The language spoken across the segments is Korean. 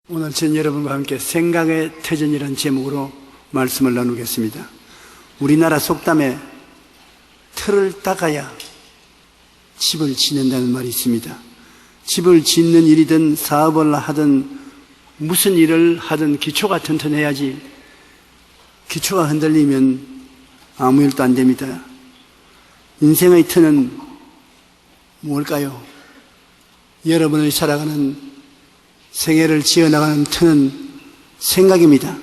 오늘 전 여러분과 함께 생각의 터전이라는 제목으로 말씀을 나누겠습니다. 우리나라 속담에 틀을 닦아야 집을 짓는다는 말이 있습니다. 집을 짓는 일이든 사업을 하든 무슨 일을 하든 기초가 튼튼해야지, 기초가 흔들리면 아무 일도 안 됩니다. 인생의 틀은 뭘까요? 여러분의 살아가는 생애를 지어나가는 틀은 생각입니다.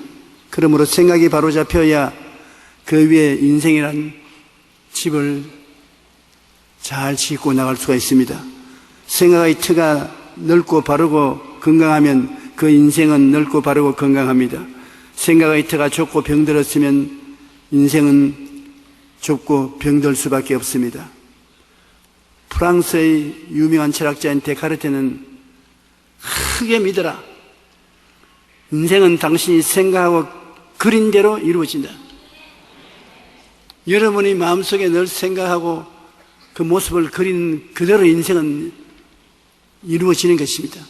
그러므로 생각이 바로 잡혀야 그 위에 인생이란 집을 잘 짓고 나갈 수가 있습니다. 생각의 틀가 넓고 바르고 건강하면 그 인생은 넓고 바르고 건강합니다. 생각의 틀가 좁고 병들었으면 인생은 좁고 병들 수밖에 없습니다. 프랑스의 유명한 철학자인 데카르테는 크게 믿어라. 인생은 당신이 생각하고 그린 대로 이루어진다. 여러분이 마음속에 늘 생각하고 그 모습을 그린 그대로 인생은 이루어지는 것입니다.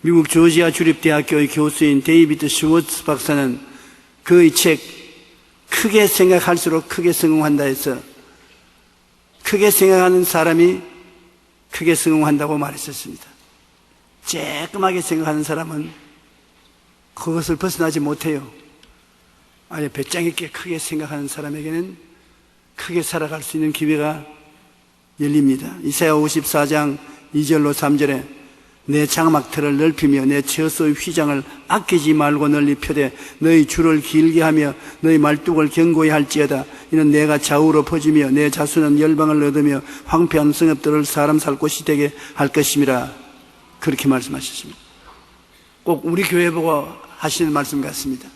미국 조지아 주립대학교의 교수인 데이비드 슈워츠 박사는 그의 책 크게 생각할수록 크게 성공한다 해서 크게 생각하는 사람이 크게 성공한다고 말했었습니다. 쬐끔하게 생각하는 사람은 그것을 벗어나지 못해요. 아예 배짱 있게 크게 생각하는 사람에게는 크게 살아갈 수 있는 기회가 열립니다. 이사야 54장 2절로 3절에 내 장막틀을 넓히며 내 처소의 휘장을 아끼지 말고 널리 펴되 너희 줄을 길게 하며 너희 말뚝을 견고히 할지어다. 이는 내가 좌우로 퍼지며 내 자수는 열방을 얻으며 황폐한 성읍들을 사람 살 곳이 되게 할 것임이라. 그렇게 말씀하셨습니다. 꼭 우리 교회 보고 하시는 말씀 같습니다.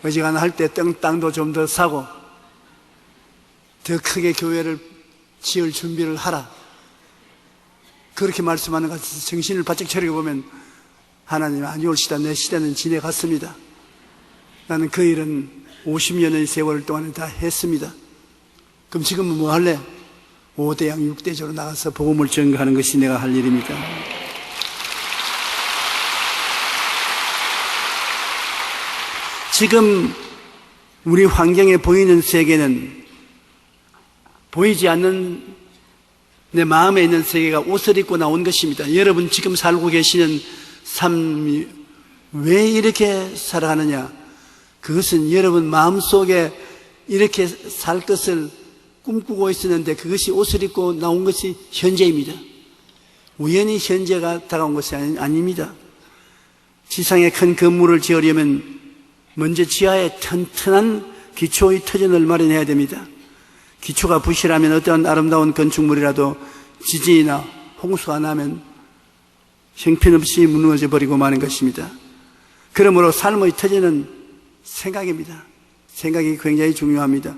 어지간한 할 때 땅도 좀 더 사고 더 크게 교회를 지을 준비를 하라. 그렇게 말씀하는 것 같아서 정신을 바짝 차리고 보면 하나님 아니 올시다. 내 시대는 지내갔습니다. 나는 그 일은 50년의 세월 동안에 다 했습니다. 그럼 지금은 뭐 할래? 5대양 6대조로 나가서 복음을 전가하는 것이 내가 할 일입니까? 지금 우리 환경에 보이는 세계는 보이지 않는 내 마음에 있는 세계가 옷을 입고 나온 것입니다. 여러분 지금 살고 계시는 삶이 왜 이렇게 살아가느냐? 그것은 여러분 마음속에 이렇게 살 것을 꿈꾸고 있었는데 그것이 옷을 입고 나온 것이 현재입니다. 우연히 현재가 다가온 것이 아닙니다. 지상에 큰 건물을 지으려면 먼저 지하에 튼튼한 기초의 터전을 마련해야 됩니다. 기초가 부실하면 어떠한 아름다운 건축물이라도 지진이나 홍수가 나면 형편없이 무너져 버리고 마는 것입니다. 그러므로 삶의 터전은 생각입니다. 생각이 굉장히 중요합니다.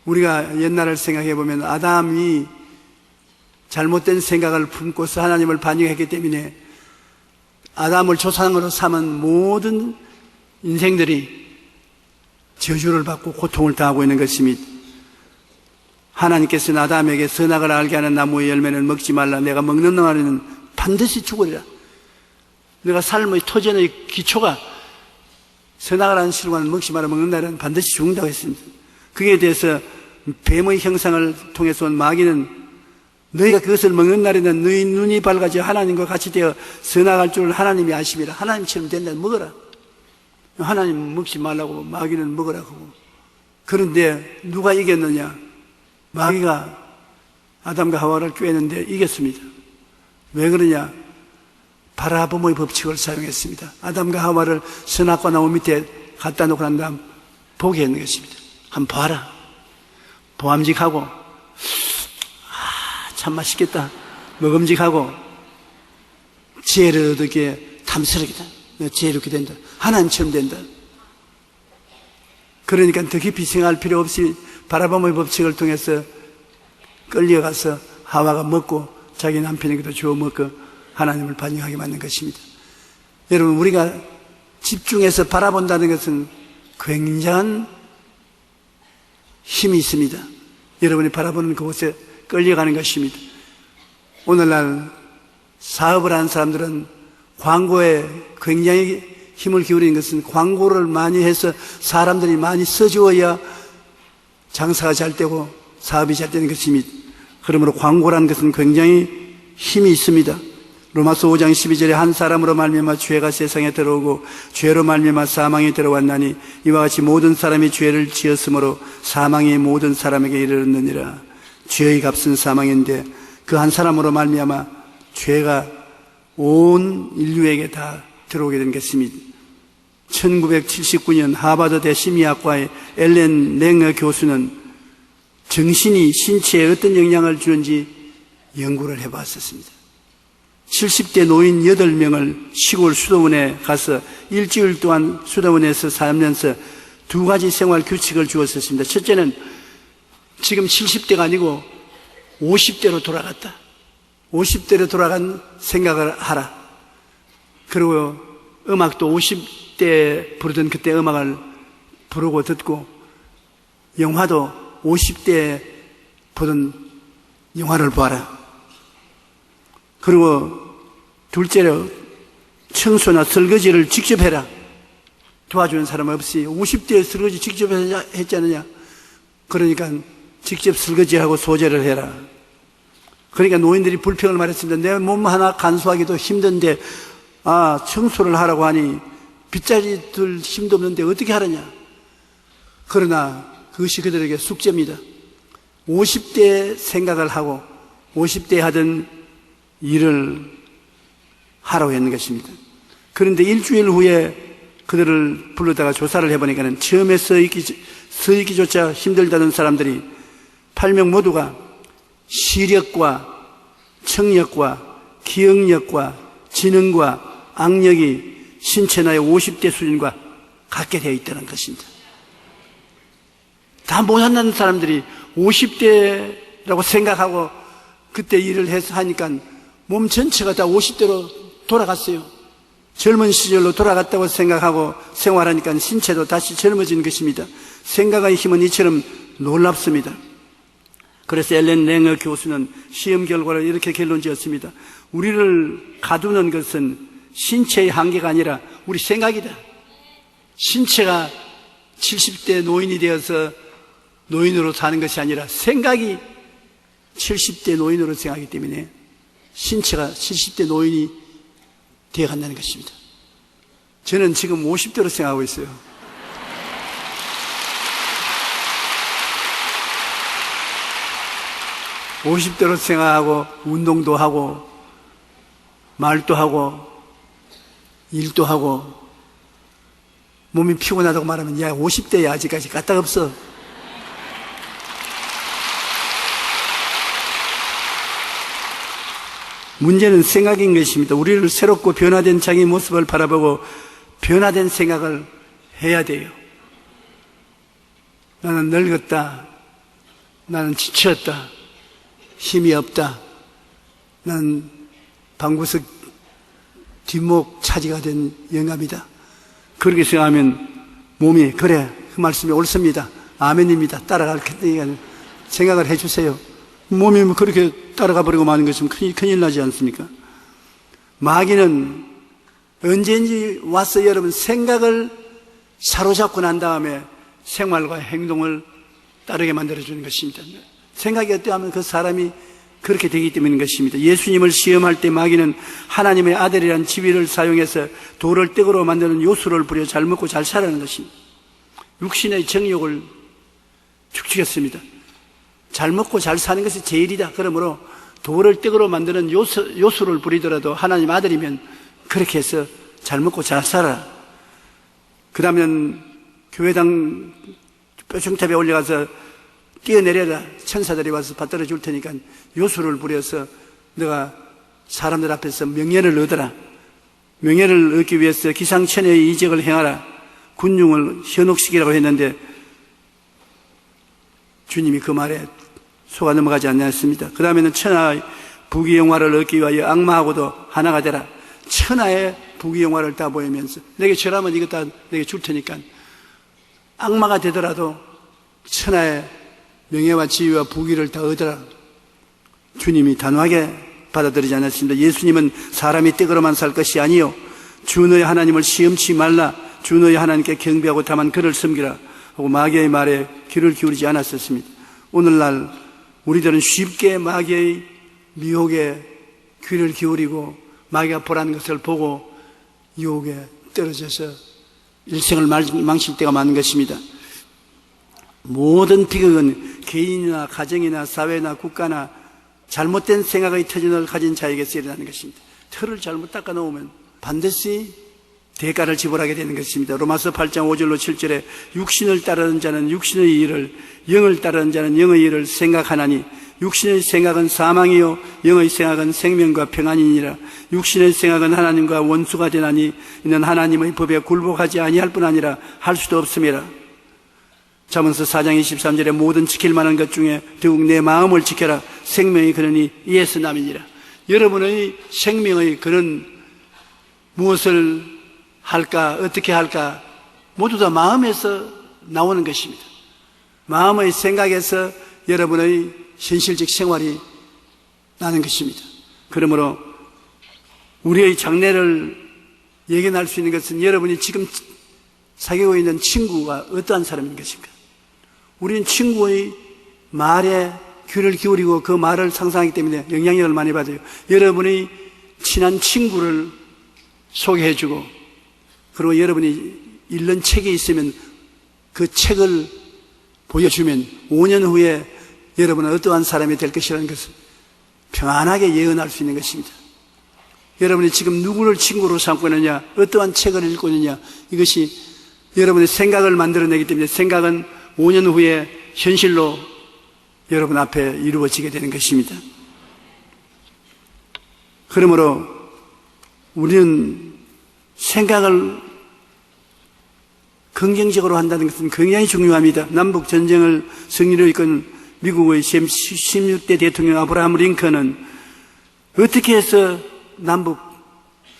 우리가 옛날을 생각해 보면 아담이 잘못된 생각을 품고서 하나님을 반역했기 때문에 아담을 조상으로 삼은 모든 인생들이 저주를 받고 고통을 당하고 있는 것입니다. 하나님께서는 아담에게 선악을 알게 하는 나무의 열매는 먹지 말라. 내가 먹는 날에는 반드시 죽으리라. 내가 삶의 토전의 기초가 선악을 하는 실과는 먹지 말라. 먹는 날에는 반드시 죽는다고 했습니다. 그에 대해서 뱀의 형상을 통해서 온 마귀는 너희가 그것을 먹는 날에는 너희 눈이 밝아져 하나님과 같이 되어 선악할 줄 하나님이 아심이라. 하나님처럼 된다. 먹어라. 하나님은 먹지 말라고 마귀는 먹으라고. 그런데 누가 이겼느냐? 마귀가 아담과 하와를 꿰는데 이겼습니다. 왜 그러냐? 바라봄의 법칙을 사용했습니다. 아담과 하와를 선악과 나무 밑에 갖다 놓고 난 다음 보게 했는 것입니다. 한번 봐라. 보암직하고 참 맛있겠다. 먹음직하고 지혜를 얻게 탐스럽겠다. 내가 지혜롭게 된다. 하나님처럼 된다. 그러니까 더 깊이 생각할 필요 없이 바라봄의 법칙을 통해서 끌려가서 하와가 먹고 자기 남편에게도 주워 먹고 하나님을 반역하게 만든 것입니다. 여러분 우리가 집중해서 바라본다는 것은 굉장한 힘이 있습니다. 여러분이 바라보는 그곳에 끌려가는 것입니다. 오늘날 사업을 하는 사람들은 광고에 굉장히 힘을 기울이는 것은 광고를 많이 해서 사람들이 많이 써주어야 장사가 잘 되고 사업이 잘 되는 것입니다. 그러므로 광고라는 것은 굉장히 힘이 있습니다. 로마서 5장 12절에 한 사람으로 말미암아 죄가 세상에 들어오고 죄로 말미암아 사망이 들어왔나니 이와 같이 모든 사람이 죄를 지었으므로 사망이 모든 사람에게 이르렀느니라. 죄의 값은 사망인데 그 한 사람으로 말미암아 죄가 온 인류에게 다 들어오게 된 것입니다. 1979년 하버드대 심리학과의 엘렌 랭어 교수는 정신이 신체에 어떤 영향을 주는지 연구를 해봤었습니다. 70대 노인 8명을 시골 수도원에 가서 일주일 동안 수도원에서 살면서 두 가지 생활 규칙을 주었었습니다. 첫째는 지금 70대가 아니고 50대로 돌아갔다. 50대로 돌아간 생각을 하라. 그리고 음악도 50대 부르던 그때 음악을 부르고 듣고 영화도 50대 보던 영화를 보아라. 그리고 둘째로 청소나 설거지를 직접 해라. 도와주는 사람 없이 50대에 설거지 직접 했지 않느냐. 그러니까 직접 설거지하고 소재를 해라. 그러니까 노인들이 불평을 말했습니다. 내 몸 하나 간수하기도 힘든데 청소를 하라고 하니 빗자리 들 힘도 없는데 어떻게 하느냐. 그러나 그것이 그들에게 숙제입니다. 50대 생각을 하고 50대 하던 일을 하라고 했는 것입니다. 그런데 일주일 후에 그들을 불러다가 조사를 해보니까 처음에 서있기조차 힘들다는 사람들이 8명 모두가 시력과 청력과 기억력과 지능과 악력이 신체 나이 50대 수준과 같게 되어 있다는 것입니다. 다 못한다는 사람들이 50대라고 생각하고 그때 일을 해서 하니까 몸 전체가 다 50대로 돌아갔어요. 젊은 시절로 돌아갔다고 생각하고 생활하니까 신체도 다시 젊어진 것입니다. 생각의 힘은 이처럼 놀랍습니다. 그래서 엘렌 랭어 교수는 시험 결과를 이렇게 결론 지었습니다. 우리를 가두는 것은 신체의 한계가 아니라 우리 생각이다. 신체가 70대 노인이 되어서 노인으로 사는 것이 아니라 생각이 70대 노인으로 생각하기 때문에 신체가 70대 노인이 되어간다는 것입니다. 저는 지금 50대로 생각하고 있어요. (50대로) 생각하고 운동도 하고 말도 하고 일도 하고 몸이 피곤하다고 말하면 야 50대야 아직까지 까딱 없어. 문제는 생각인 것입니다. 우리를 새롭고 변화된 자기 모습을 바라보고 변화된 생각을 해야 돼요. 나는 늙었다. 나는 지쳤다. 힘이 없다. 나는 방구석 뒷목 차지가 된 영감이다. 그렇게 생각하면 몸이 그래 그 말씀이 옳습니다. 아멘입니다. 따라갈 테니까 생각을 해주세요. 몸이 그렇게 따라가 버리고 마는 것은 큰일 나지 않습니까? 마귀는 언제든지 와서 여러분 생각을 사로잡고 난 다음에 생활과 행동을 따르게 만들어주는 것입니다. 생각이 어떠하면 그 사람이 그렇게 되기 때문인 것입니다. 예수님을 시험할 때 마귀는 하나님의 아들이란 지위를 사용해서 돌을 떡으로 만드는 요술을 부려 잘 먹고 잘 살아가는 것입니다. 육신의 정욕을 축축했습니다. 잘 먹고 잘 사는 것이 제일이다. 그러므로 돌을 떡으로 만드는 요술을 부리더라도 하나님 아들이면 그렇게 해서 잘 먹고 잘 살아라. 그 다음엔 교회당 뼈중탑에 올라가서 뛰어내려라. 천사들이 와서 받들어 줄 테니까 요술을 부려서 너가 사람들 앞에서 명예를 얻어라. 명예를 얻기 위해서 기상천외의 이적을 행하라. 군중을 현혹시키라고 했는데 주님이 그 말에 속아 넘어가지 않았습니다. 그 다음에는 천하의 부귀영화를 얻기 위하여 악마하고도 하나가 되라. 천하의 부귀영화를 다 보이면서 내게 절하면 이거 다 내게 줄 테니까 악마가 되더라도 천하의 명예와 지위와 부귀를 다 얻어라. 주님이 단호하게 받아들이지 않았습니다. 예수님은 사람이 떡으로만 살 것이 아니요 주 너의 하나님을 시험치 말라, 주 너의 하나님께 경배하고 다만 그를 섬기라 하고 마귀의 말에 귀를 기울이지 않았었습니다. 오늘날 우리들은 쉽게 마귀의 미혹에 귀를 기울이고 마귀가 보라는 것을 보고 유혹에 떨어져서 일생을 망칠 때가 많은 것입니다. 모든 비극은 개인이나 가정이나 사회나 국가나 잘못된 생각의 터전을 가진 자에게서 일어나는 것입니다. 틀을 잘못 닦아 놓으면 반드시 대가를 지불하게 되는 것입니다. 로마서 8장 5절로 7절에 육신을 따르는 자는 육신의 일을, 영을 따르는 자는 영의 일을 생각하나니 육신의 생각은 사망이요 영의 생각은 생명과 평안이니라. 육신의 생각은 하나님과 원수가 되나니 이는 하나님의 법에 굴복하지 아니할 뿐 아니라 할 수도 없음이라. 잠언서 4장 23절에 모든 지킬 만한 것 중에 더욱 내 마음을 지켜라. 생명이 그러니 이에서 남이니라. 여러분의 생명의 그런 무엇을 할까, 어떻게 할까, 모두 다 마음에서 나오는 것입니다. 마음의 생각에서 여러분의 현실적 생활이 나는 것입니다. 그러므로 우리의 장래를 예견할 수 있는 것은 여러분이 지금 사귀고 있는 친구가 어떠한 사람인 것인가. 우리는 친구의 말에 귀를 기울이고 그 말을 상상하기 때문에 영향력을 많이 받아요. 여러분의 친한 친구를 소개해주고, 그리고 여러분이 읽는 책이 있으면 그 책을 보여주면 5년 후에 여러분은 어떠한 사람이 될 것이라는 것을 평안하게 예언할 수 있는 것입니다. 여러분이 지금 누구를 친구로 삼고 있느냐, 어떠한 책을 읽고 있느냐, 이것이 여러분의 생각을 만들어내기 때문에 생각은 5년 후에 현실로 여러분 앞에 이루어지게 되는 것입니다. 그러므로 우리는 생각을 긍정적으로 한다는 것은 굉장히 중요합니다. 남북 전쟁을 승리로 이끈 미국의 16대 대통령 아브라함 링컨은 어떻게 해서 남북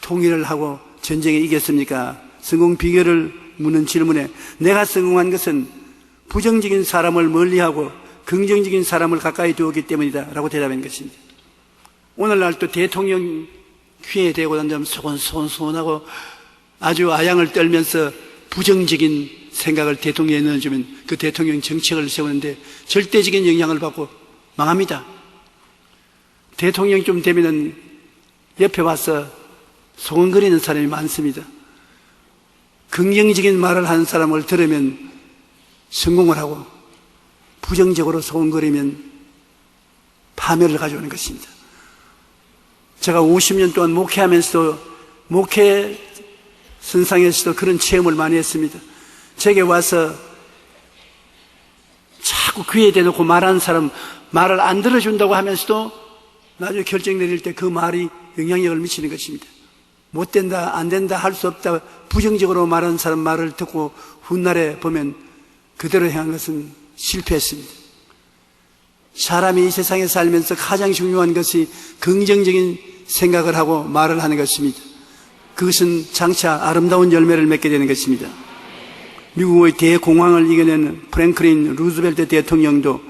통일을 하고 전쟁에 이겼습니까? 성공 비결을 묻는 질문에 내가 성공한 것은 부정적인 사람을 멀리하고 긍정적인 사람을 가까이 두었기 때문이다 라고 대답한 것입니다. 오늘날 또 대통령 귀에 대고 다니면 소곤소곤하고 아주 아양을 떨면서 부정적인 생각을 대통령에 넣어주면 그 대통령 정책을 세우는데 절대적인 영향을 받고 망합니다. 대통령쯤 되면은 옆에 와서 소곤거리는 사람이 많습니다. 긍정적인 말을 하는 사람을 들으면 성공을 하고 부정적으로 소곤거리면 파멸을 가져오는 것입니다. 제가 50년 동안 목회하면서도 목회 선상에서도 그런 체험을 많이 했습니다. 제게 와서 자꾸 귀에 대놓고 말하는 사람 말을 안 들어준다고 하면서도 나중에 결정 내릴 때 그 말이 영향력을 미치는 것입니다. 못 된다, 안 된다, 할 수 없다 부정적으로 말하는 사람 말을 듣고 훗날에 보면 그대로 행한 것은 실패했습니다. 사람이 이 세상에 살면서 가장 중요한 것이 긍정적인 생각을 하고 말을 하는 것입니다. 그것은 장차 아름다운 열매를 맺게 되는 것입니다. 미국의 대공황을 이겨낸 프랭클린 루즈벨트 대통령도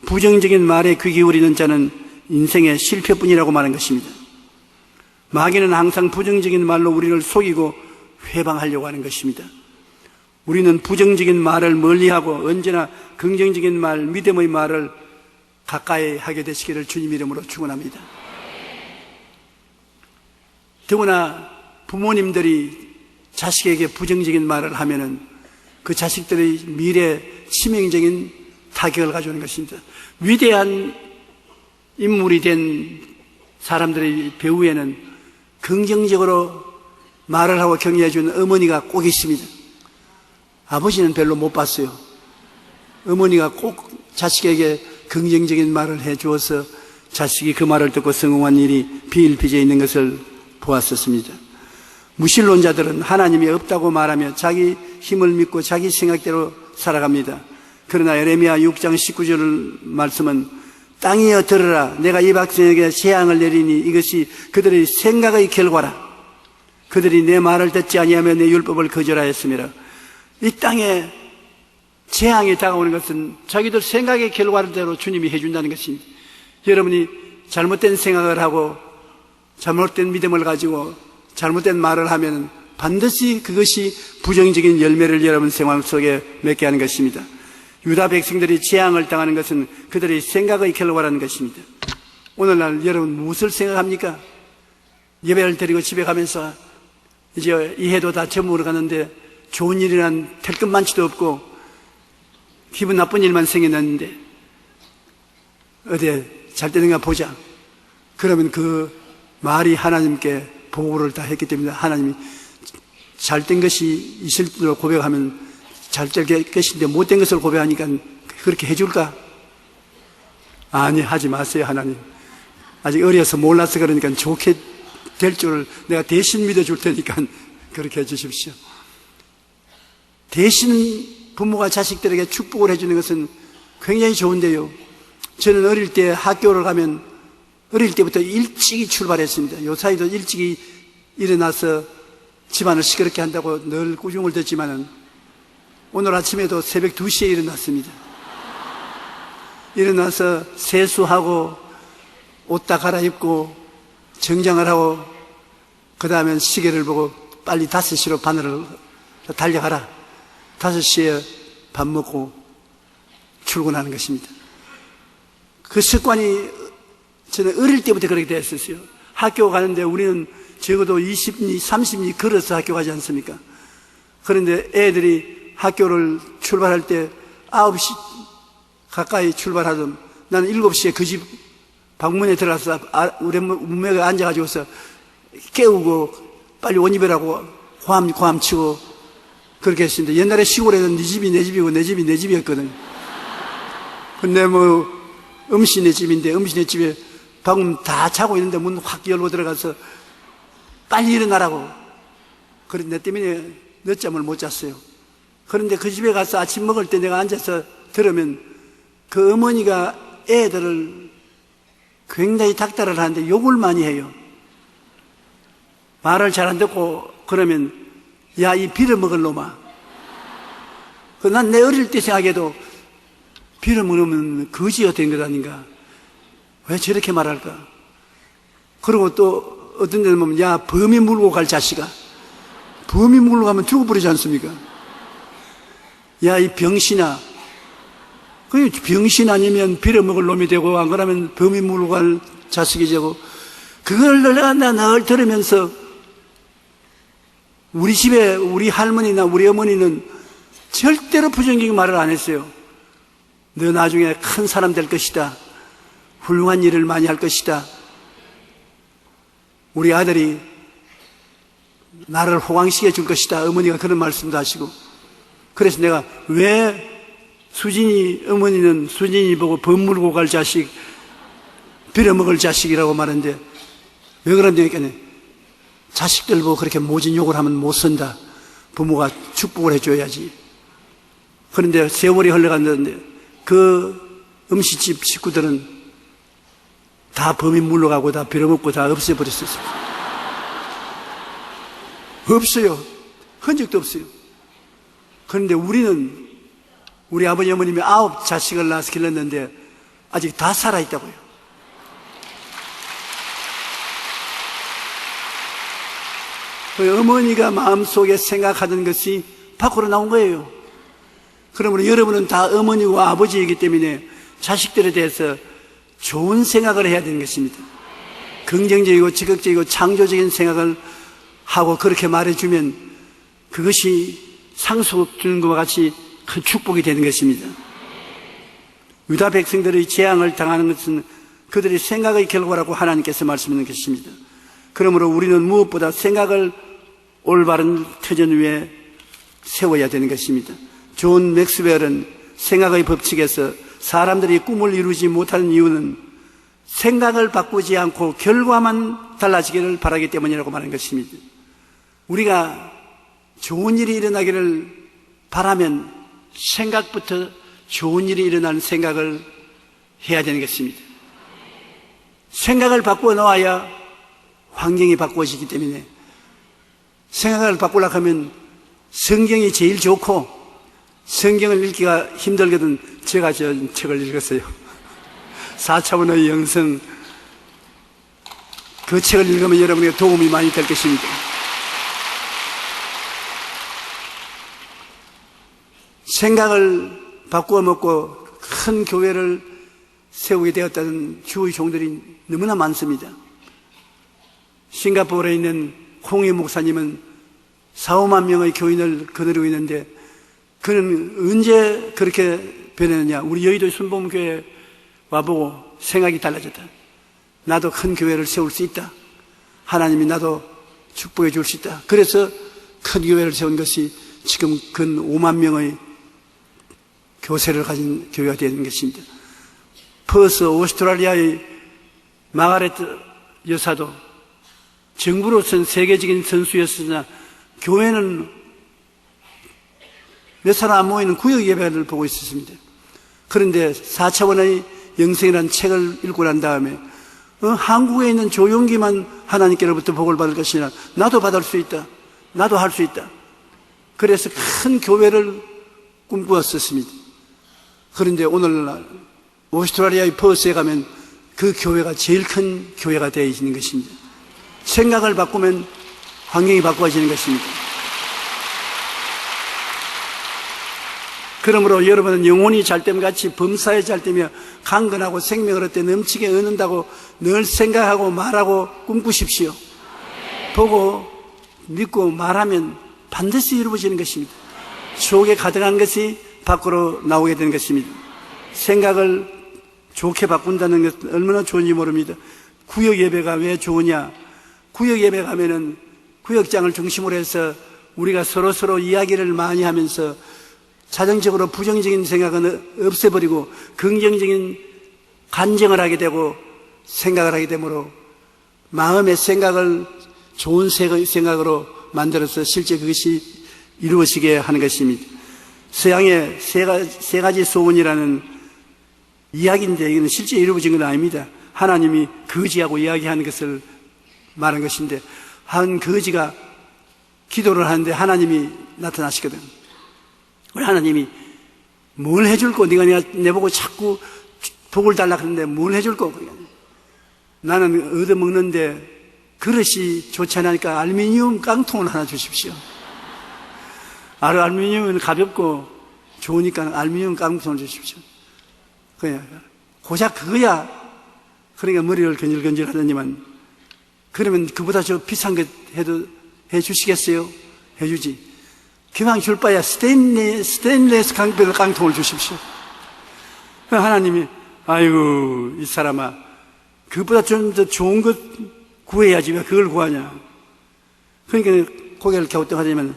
부정적인 말에 귀 기울이는 자는 인생의 실패뿐이라고 말한 것입니다. 마귀는 항상 부정적인 말로 우리를 속이고 회방하려고 하는 것입니다. 우리는 부정적인 말을 멀리하고 언제나 긍정적인 말, 믿음의 말을 가까이 하게 되시기를 주님 이름으로 축원합니다. 더구나 부모님들이 자식에게 부정적인 말을 하면은 그 자식들의 미래 치명적인 타격을 가져오는 것입니다. 위대한 인물이 된 사람들의 배후에는 긍정적으로 말을 하고 격려해 주는 어머니가 꼭 있습니다. 아버지는 별로 못 봤어요. 어머니가 꼭 자식에게 긍정적인 말을 해 주어서 자식이 그 말을 듣고 성공한 일이 비일비재해 있는 것을 보았었습니다. 무신론자들은 하나님이 없다고 말하며 자기 힘을 믿고 자기 생각대로 살아갑니다. 그러나 에레미야 6장 19절 말씀은 땅이여 들으라, 내가 이 백성에게 재앙을 내리니 이것이 그들의 생각의 결과라. 그들이 내 말을 듣지 아니하며 내 율법을 거절하였음이라. 이 땅에 재앙이 다가오는 것은 자기들 생각의 결과대로 주님이 해준다는 것입니다. 여러분이 잘못된 생각을 하고 잘못된 믿음을 가지고 잘못된 말을 하면 반드시 그것이 부정적인 열매를 여러분 생활 속에 맺게 하는 것입니다. 유다 백성들이 재앙을 당하는 것은 그들의 생각의 결과라는 것입니다. 오늘날 여러분 무엇을 생각합니까? 예배를 드리고 집에 가면서 이제 이 해도 다 저물어 가는데 좋은 일이란 될 것만치도 없고 기분 나쁜 일만 생겨났는데 어디 잘 되는가 보자. 그러면 그 말이 하나님께 보고를 다 했기 때문에 하나님이 잘된 것이 있을 줄 고백하면 잘 될 것인데 못된 것을 고백하니까 그렇게 해줄까? 아니, 하지 마세요. 하나님 아직 어려서 몰라서 그러니까 좋게 될 줄을 내가 대신 믿어줄 테니까 그렇게 해주십시오. 대신 부모가 자식들에게 축복을 해주는 것은 굉장히 좋은데요, 저는 어릴 때 학교를 가면 어릴 때부터 일찍이 출발했습니다. 요사이도 일찍이 일어나서 집안을 시끄럽게 한다고 늘 꾸중을 듣지만은 오늘 아침에도 새벽 2시에 일어났습니다. 일어나서 세수하고 옷 다 갈아입고 정장을 하고 그 다음에 시계를 보고 빨리 5시로 바늘을 달려가라. 5시에 밥 먹고 출근하는 것입니다. 그 습관이 저는 어릴 때부터 그렇게 됐었어요. 학교 가는데 우리는 적어도 20리, 30리 걸어서 학교 가지 않습니까? 그런데 애들이 학교를 출발할 때 9시 가까이 출발하던 나는 7시에 그 집 방문에 들어가서 우리 문매가 앉아가지고서 깨우고 빨리 옷 입으라고 고함 치고 그렇게 했습니다. 옛날에 시골에는 네 집이 내 집이고 내 집이 내 집이었거든요. 근데 뭐 음신의 집인데 음신의 집에 방금 다 자고 있는데 문 확 열고 들어가서 빨리 일어나라고. 그런데 내 때문에 늦잠을 못 잤어요. 그런데 그 집에 가서 아침 먹을 때 내가 앉아서 들으면 그 어머니가 애들을 굉장히 닥달을 하는데 욕을 많이 해요. 말을 잘 안 듣고 그러면 야, 이 빌어먹을 놈아. 난 내 어릴 때 생각해도 빌어먹으면 거지가 된 것 아닌가. 왜 저렇게 말할까? 그리고 또 어떤 데는 보면 야, 범이 물고 갈 자식아. 범이 물고 가면 죽어버리지 않습니까? 야, 이 병신아. 그 병신 아니면 빌어먹을 놈이 되고 안 그러면 범이 물고 갈 자식이 되고, 그걸 내가 늘 들으면서 우리 집에 우리 할머니나 우리 어머니는 절대로 부정적인 말을 안 했어요. 너 나중에 큰 사람 될 것이다. 훌륭한 일을 많이 할 것이다. 우리 아들이 나를 호강시켜 줄 것이다. 어머니가 그런 말씀도 하시고. 그래서 내가 왜 수진이 어머니는 수진이 보고 범 물고 갈 자식, 빌어먹을 자식이라고 말하는데 왜 그런다니까 자식들 보고 그렇게 모진 욕을 하면 못 산다. 부모가 축복을 해줘야지. 그런데 세월이 흘러갔는데 그 음식집 식구들은 다 범인 물러가고 다 빌어먹고 다 없애버렸어요. 없어요. 흔적도 없어요. 그런데 우리는 우리 아버지 어머님이 9 자식을 낳아서 길렀는데 아직 다 살아있다고요. 그 어머니가 마음속에 생각하던 것이 밖으로 나온 거예요. 그러므로 여러분은 다 어머니고 아버지이기 때문에 자식들에 대해서 좋은 생각을 해야 되는 것입니다. 긍정적이고 적극적이고 창조적인 생각을 하고 그렇게 말해주면 그것이 상속 주는 것과 같이 큰 축복이 되는 것입니다. 유다 백성들의 재앙을 당하는 것은 그들의 생각의 결과라고 하나님께서 말씀하는 것입니다. 그러므로 우리는 무엇보다 생각을 올바른 터전 위에 세워야 되는 것입니다. 존 맥스웰은 생각의 법칙에서 사람들이 꿈을 이루지 못하는 이유는 생각을 바꾸지 않고 결과만 달라지기를 바라기 때문이라고 말하는 것입니다. 우리가 좋은 일이 일어나기를 바라면 생각부터 좋은 일이 일어나는 생각을 해야 되는 것입니다. 생각을 바꾸어 놓아야 환경이 바꾸어지기 때문에 생각을 바꾸려고 하면 성경이 제일 좋고 성경을 읽기가 힘들거든. 제가 저 책을 읽었어요. 4차원의 영성. 그 책을 읽으면 여러분에게 도움이 많이 될 것입니다. 생각을 바꾸어 먹고 큰 교회를 세우게 되었다는 주의 종들이 너무나 많습니다. 싱가포르에 있는 홍희 목사님은 4, 5만 명의 교인을 거느리고 있는데 그는 언제 그렇게 변했느냐? 우리 여의도 순복음교회 와보고 생각이 달라졌다. 나도 큰 교회를 세울 수 있다. 하나님이 나도 축복해 줄 수 있다. 그래서 큰 교회를 세운 것이 지금 근 5만 명의 교세를 가진 교회가 되는 것입니다. 퍼스 오스트랄리아의 마가렛 여사도 정부로서는 세계적인 선수였으나 교회는 몇 사람 안 모이는 구역 예배를 보고 있었습니다. 그런데 4차원의 영생이라는 책을 읽고 난 다음에 한국에 있는 조용기만 하나님께로부터 복을 받을 것이나 나도 받을 수 있다. 나도 할 수 있다. 그래서 큰 교회를 꿈꾸었었습니다. 그런데 오늘날 오스트랄리아의 퍼스에 가면 그 교회가 제일 큰 교회가 되어 있는 것입니다. 생각을 바꾸면 환경이 바꿔지는 것입니다. 그러므로 여러분은 영혼이 잘됨같이 범사에 잘되며 강건하고 생명을 얻되 넘치게 얻는다고 늘 생각하고 말하고 꿈꾸십시오. 보고 믿고 말하면 반드시 이루어지는 것입니다. 속에 가득한 것이 밖으로 나오게 되는 것입니다. 생각을 좋게 바꾼다는 것 얼마나 좋은지 모릅니다. 구역 예배가 왜 좋으냐? 구역 예배 가면은 구역장을 중심으로 해서 우리가 서로 이야기를 많이 하면서 자정적으로 부정적인 생각은 없애버리고 긍정적인 간증을 하게 되고 생각을 하게 되므로 마음의 생각을 좋은 생각으로 만들어서 실제 그것이 이루어지게 하는 것입니다. 서양의 세 가지 소원이라는 이야기인데 이거는 실제 이루어진 건 아닙니다. 하나님이 거지하고 이야기하는 것을 말한 것인데 한 거지가 기도를 하는데 하나님이 나타나시거든. 우리 하나님이 뭘 해줄 거? 네가 내보고 자꾸 복을 달라 그러는데 뭘 해줄 거? 나는 얻어먹는데 그릇이 좋지 않으니까 알루미늄 깡통을 하나 주십시오. 알루미늄은 가볍고 좋으니까 알루미늄 깡통을 주십시오. 그냥 고작 그거야. 그러니까 머리를 건질건질 하더니만 그러면 그보다 저 비싼 것 해도 해주시겠어요? 해주지. 기왕 줄 바야 스테인레스 깡통을 주십시오. 하나님이 아이고 이 사람아 그보다 좀 더 좋은 것 구해야지 왜 그걸 구하냐. 그러니까 고개를 갸우뚱하자면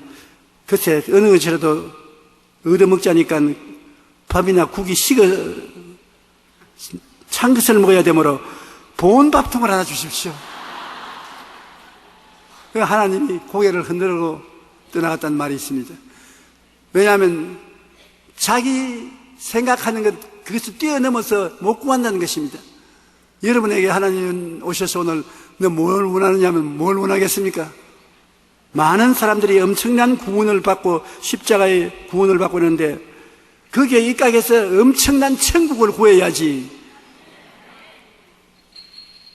글쎄 어느 것이라도 얻어먹자니까 밥이나 국이 식어 찬 것을 먹어야 되므로 보온 밥통을 하나 주십시오. 하나님이 고개를 흔들고 떠나갔다는 말이 있습니다. 왜냐하면 자기 생각하는 것 그것을 뛰어넘어서 못 구한다는 것입니다. 여러분에게 하나님 오셔서 오늘 너 뭘 원하느냐면 뭘 원하겠습니까? 많은 사람들이 엄청난 구원을 받고 십자가의 구원을 받고 있는데 거기에 입각해서 엄청난 천국을 구해야지.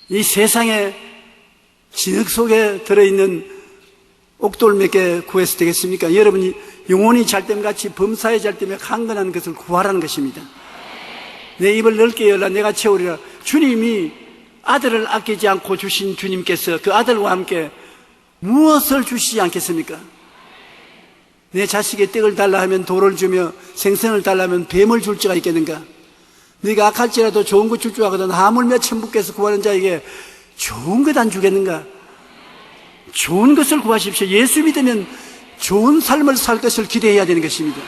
이 세상에 진흙 속에 들어있는 옥돌 몇 개 구해서 되겠습니까? 여러분이 영혼이 잘됨같이 범사에 잘되며 강건한 것을 구하라는 것입니다. 내 입을 넓게 열라 내가 채우리라. 주님이 아들을 아끼지 않고 주신 주님께서 그 아들과 함께 무엇을 주시지 않겠습니까? 내 자식의 떡을 달라 하면 돌을 주며 생선을 달라 하면 뱀을 줄 자가 있겠는가? 네가 악할지라도 좋은 것 줄 줄 알거든 하물며 천부께서 구하는 자에게 좋은 것 안 주겠는가? 좋은 것을 구하십시오. 예수 믿으면 좋은 삶을 살 것을 기대해야 되는 것입니다.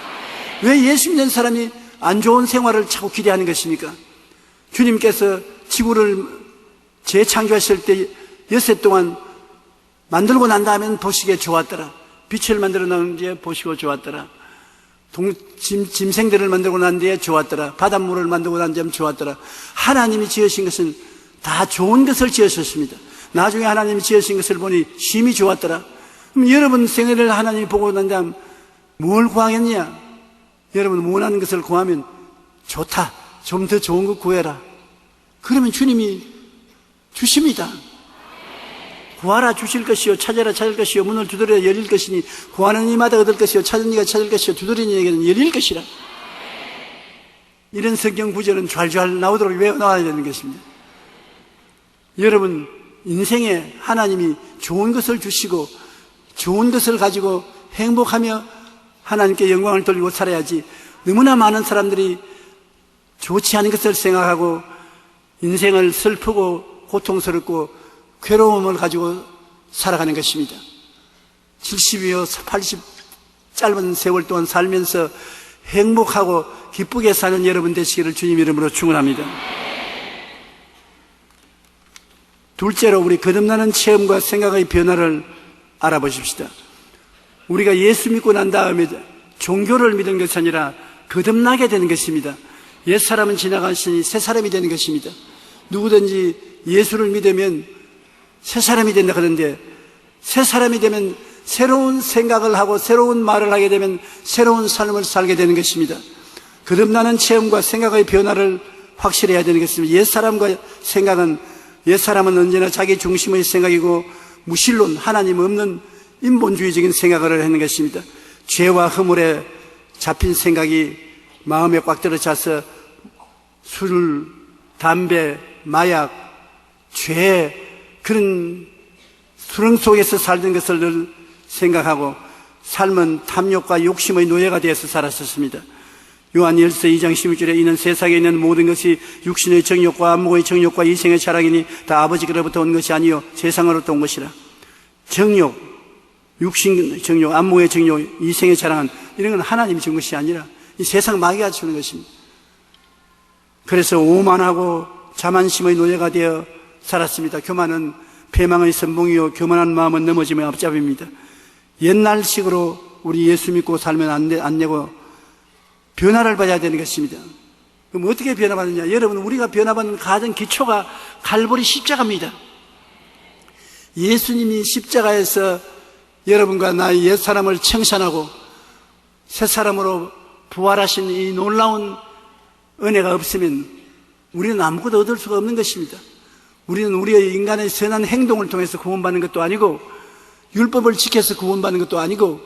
왜 예수 믿는 사람이 안 좋은 생활을 자꾸 기대하는 것입니까? 주님께서 지구를 재창조하실 때 엿새 동안 만들고 난 다음엔 보시기에 좋았더라. 빛을 만들어 놓은 뒤에 보시고 좋았더라. 짐승들을 만들고 난 뒤에 좋았더라. 바닷물을 만들고 난 뒤에 좋았더라. 하나님이 지으신 것은 다 좋은 것을 지으셨습니다. 나중에 하나님이 지으신 것을 보니 심히 좋았더라. 그럼 여러분 생애를 하나님이 보고 난 다음 뭘 구하겠냐? 여러분 원하는 것을 구하면 좋다. 좀 더 좋은 것 구해라. 그러면 주님이 주십니다. 구하라 주실 것이요 찾아라 찾을 것이요 문을 두드려야 열릴 것이니 구하는 이마다 얻을 것이요 찾는 이가 찾을 것이요 두드리는 이에게는 열릴 것이라. 이런 성경 구절은 좔좔 나오도록 외워놔야 되는 것입니다. 여러분, 인생에 하나님이 좋은 것을 주시고 좋은 것을 가지고 행복하며 하나님께 영광을 돌리고 살아야지, 너무나 많은 사람들이 좋지 않은 것을 생각하고 인생을 슬프고 고통스럽고 괴로움을 가지고 살아가는 것입니다. 70이요 80 짧은 세월 동안 살면서 행복하고 기쁘게 사는 여러분 되시기를 주님 이름으로 축원합니다. 둘째로, 우리 거듭나는 체험과 생각의 변화를 알아보십시다. 우리가 예수 믿고 난 다음에 종교를 믿은 것이 아니라 거듭나게 되는 것입니다. 옛사람은 지나가시니 새 사람이 되는 것입니다. 누구든지 예수를 믿으면 새 사람이 된다 그러는데, 새 사람이 되면 새로운 생각을 하고 새로운 말을 하게 되면 새로운 삶을 살게 되는 것입니다. 거듭나는 체험과 생각의 변화를 확실해야 되는 것입니다. 옛사람과 생각은, 옛사람은 언제나 자기 중심의 생각이고 무신론, 하나님 없는 인본주의적인 생각을 하는 것입니다. 죄와 허물에 잡힌 생각이 마음에 꽉 들어차서 술, 담배, 마약, 죄, 그런 수렁 속에서 살던 것을 늘 생각하고 삶은 탐욕과 욕심의 노예가 되어서 살았었습니다. 요한일서 2장 11절에 이는 세상에 있는 모든 것이 육신의 정욕과 안목의 정욕과 이생의 자랑이니 다 아버지께로부터 온 것이 아니요 세상으로부터 온 것이라. 정욕, 육신 정욕, 안목의 정욕, 이생의 자랑은, 이런 건 하나님이 준 것이 아니라 이 세상 마귀가 주는 것입니다. 그래서 오만하고 자만심의 노예가 되어 살았습니다. 교만은 패망의 선봉이요 교만한 마음은 넘어짐의 앞잡이입니다. 옛날식으로 우리 예수 믿고 살면 안 되고 변화를 받아야 되는 것입니다. 그럼 어떻게 변화받느냐? 여러분, 우리가 변화받는 가장 기초가 갈보리 십자가입니다. 예수님이 십자가에서 여러분과 나의 옛사람을 청산하고 새사람으로 부활하신 이 놀라운 은혜가 없으면 우리는 아무것도 얻을 수가 없는 것입니다. 우리는 우리의 인간의 선한 행동을 통해서 구원받는 것도 아니고 율법을 지켜서 구원받는 것도 아니고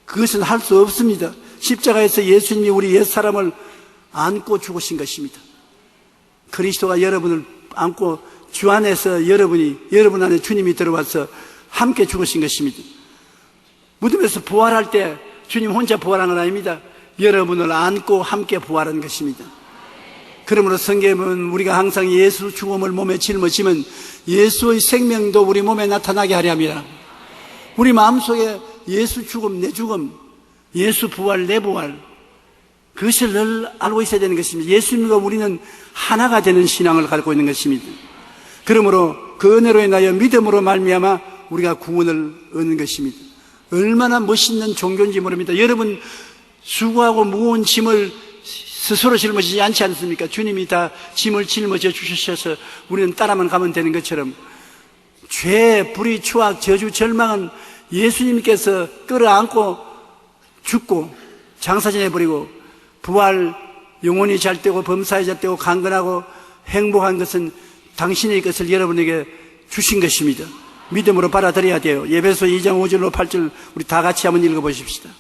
그것은 할 수 없습니다. 십자가에서 예수님이 우리 옛사람을 안고 죽으신 것입니다. 그리스도가 여러분을 안고 주 안에서 여러분 안에 주님이 들어와서 함께 죽으신 것입니다. 무덤에서 부활할 때 주님 혼자 부활한 건 아닙니다. 여러분을 안고 함께 부활한 것입니다. 그러므로 성경은 우리가 항상 예수 죽음을 몸에 짊어지면 예수의 생명도 우리 몸에 나타나게 하려 합니다. 우리 마음속에 예수 죽음, 내 죽음, 예수 부활, 내 부활, 그것을 늘 알고 있어야 되는 것입니다. 예수님과 우리는 하나가 되는 신앙을 갖고 있는 것입니다. 그러므로 그 은혜로 인하여 믿음으로 말미암아 우리가 구원을 얻는 것입니다. 얼마나 멋있는 종교인지 모릅니다. 여러분, 수고하고 무거운 짐을 스스로 짊어지지 않지 않습니까? 주님이 다 짐을 짊어져 주셔서 우리는 따라만 가면 되는 것처럼 죄, 불의, 추악, 저주, 절망은 예수님께서 끌어안고 죽고 장사지내버리고 부활, 영혼이 잘 되고 범사에 잘 되고 강건하고 행복한 것은 당신의 것을 여러분에게 주신 것입니다. 믿음으로 받아들여야 돼요. 에베소 2장 5절로 8절 우리 다 같이 한번 읽어보십시다.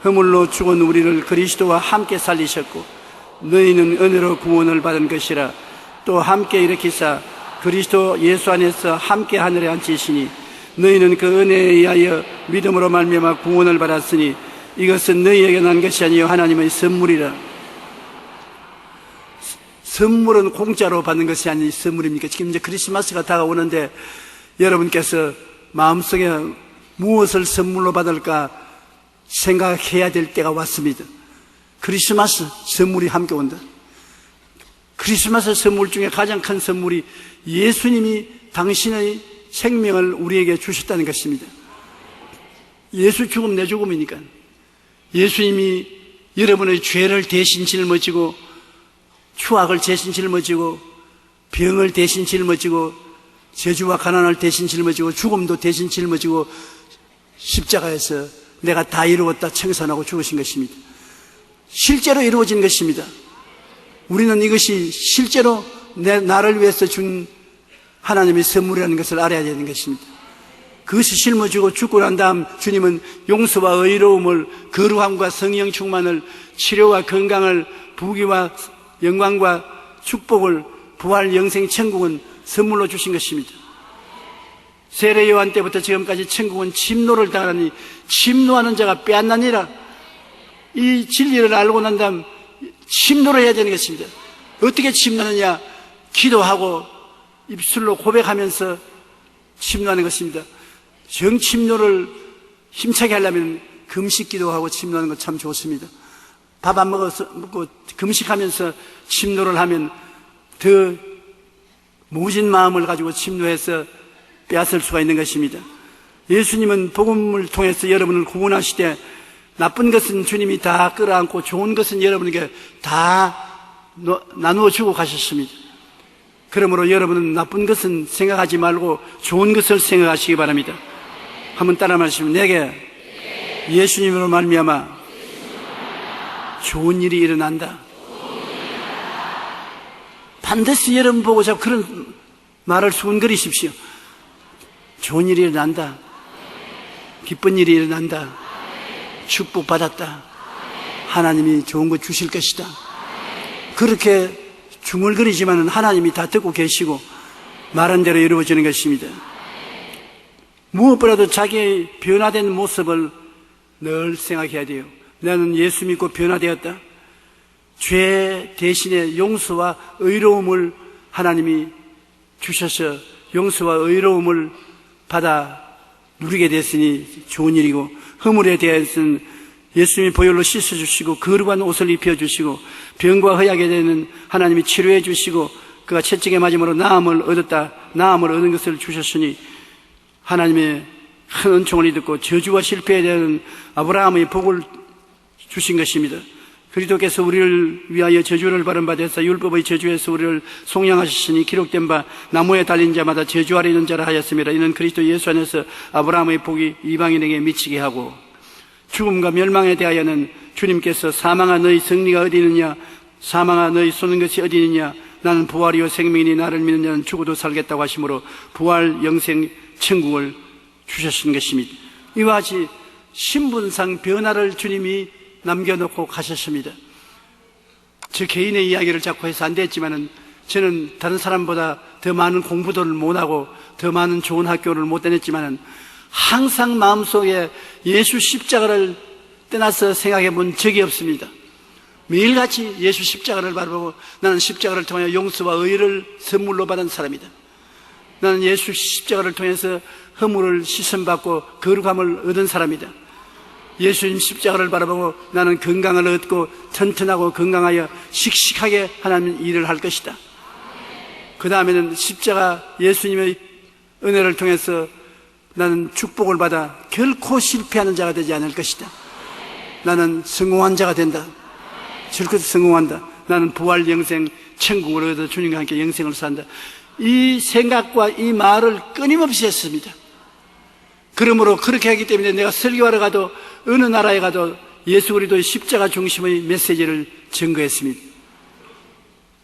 허물로 죽은 우리를 그리스도와 함께 살리셨고 너희는 은혜로 구원을 받은 것이라. 또 함께 일으키사 그리스도 예수 안에서 함께 하늘에 앉히시니 너희는 그 은혜에 의하여 믿음으로 말미암아 구원을 받았으니 이것은 너희에게 난 것이 아니요 하나님의 선물이라. 선물은 공짜로 받는 것이 아닌 선물입니까? 지금 이제 크리스마스가 다가오는데 여러분께서 마음속에 무엇을 선물로 받을까 생각해야 될 때가 왔습니다. 크리스마스 선물이 함께 온다. 크리스마스 선물 중에 가장 큰 선물이 예수님이 당신의 생명을 우리에게 주셨다는 것입니다. 예수 죽음 내 죽음이니까. 예수님이 여러분의 죄를 대신 짊어지고 추악을 대신 짊어지고 병을 대신 짊어지고 저주와 가난을 대신 짊어지고 죽음도 대신 짊어지고 십자가에서 내가 다 이루었다 청산하고 죽으신 것입니다. 실제로 이루어진 것입니다. 우리는 이것이 실제로 나를 위해서 준 하나님의 선물이라는 것을 알아야 되는 것입니다. 그것이 짊어지고 죽고 난 다음 주님은 용서와 의로움을, 거룩함과 성령 충만을, 치료와 건강을, 부귀와 영광과 축복을, 부활 영생 천국은 선물로 주신 것입니다. 세례 요한 때부터 지금까지 천국은 침노를 당하니 침노하는 자가 빼앗나니라. 이 진리를 알고 난 다음 침노를 해야 되는 것입니다. 어떻게 침노하느냐? 기도하고 입술로 고백하면서 침노하는 것입니다. 정침노를 힘차게 하려면 금식 기도하고 침노하는 것 참 좋습니다. 밥 안 먹고 금식하면서 침노를 하면 더 모진 마음을 가지고 침노해서 빼앗을 수가 있는 것입니다. 예수님은 복음을 통해서 여러분을 구원하시되 나쁜 것은 주님이 다 끌어안고 좋은 것은 여러분에게 다 나누어 주고 가셨습니다. 그러므로 여러분은 나쁜 것은 생각하지 말고 좋은 것을 생각하시기 바랍니다. 한번 따라 말하시면, 내게 예수님으로 말미암아 좋은 일이 일어난다. 반드시 여러분 보고 자꾸 그런 말을 수근거리십시오. 좋은 일이 일어난다. 기쁜 일이 일어난다. 축복받았다. 하나님이 좋은 거 주실 것이다. 그렇게 중얼거리지만 하나님이 다 듣고 계시고 말한 대로 이루어지는 것입니다. 무엇보다도 자기의 변화된 모습을 늘 생각해야 돼요. 나는 예수 믿고 변화되었다. 죄 대신에 용서와 의로움을 하나님이 주셔서 용서와 의로움을 받아 누리게 됐으니 좋은 일이고, 허물에 대해서는 예수님이 보혈로 씻어주시고 거룩한 옷을 입혀주시고 병과 허약에 대해서는 하나님이 치료해 주시고 그가 채찍에 맞음으로 나음을 얻었다. 나음을 얻은 것을 주셨으니 하나님의 큰 은총을 입고 저주와 실패에 대한 아브라함의 복을 주신 것입니다. 그리스도께서 우리를 위하여 저주를 받은 바 되사 율법의 저주에서 우리를 속량하셨으니 기록된 바 나무에 달린 자마다 저주 아래 있는 자라 하였습니다. 이는 그리스도 예수 안에서 아브라함의 복이 이방인에게 미치게 하고, 죽음과 멸망에 대하여는 주님께서 사망아 너희 승리가 어디 있느냐, 사망아 너희 쏘는 것이 어디 있느냐, 나는 부활이요 생명이니 나를 믿는 자는 죽어도 살겠다고 하심으로 부활 영생 천국을 주셨은 것입니다. 이와 같이 신분상 변화를 주님이 남겨놓고 가셨습니다. 저 개인의 이야기를 자꾸 해서 안 됐지만은 저는 다른 사람보다 더 많은 공부도를 못하고 더 많은 좋은 학교를 못 다녔지만은 항상 마음속에 예수 십자가를 떠나서 생각해 본 적이 없습니다. 매일같이 예수 십자가를 바라보고 나는 십자가를 통하여 용서와 의를 선물로 받은 사람이다. 나는 예수 십자가를 통해서 허물을 씻음받고 거룩함을 얻은 사람이다. 예수님 십자가를 바라보고 나는 건강을 얻고 튼튼하고 건강하여 씩씩하게 하나님 일을 할 것이다. 그 다음에는 십자가 예수님의 은혜를 통해서 나는 축복을 받아 결코 실패하는 자가 되지 않을 것이다. 나는 성공한 자가 된다. 절대 성공한다. 나는 부활 영생 천국을 얻어 주님과 함께 영생을 산다. 이 생각과 이 말을 끊임없이 했습니다. 그러므로 그렇게 하기 때문에 내가 설교하러 가도 어느 나라에 가도 예수 그리스도의 십자가 중심의 메시지를 전거했습니다.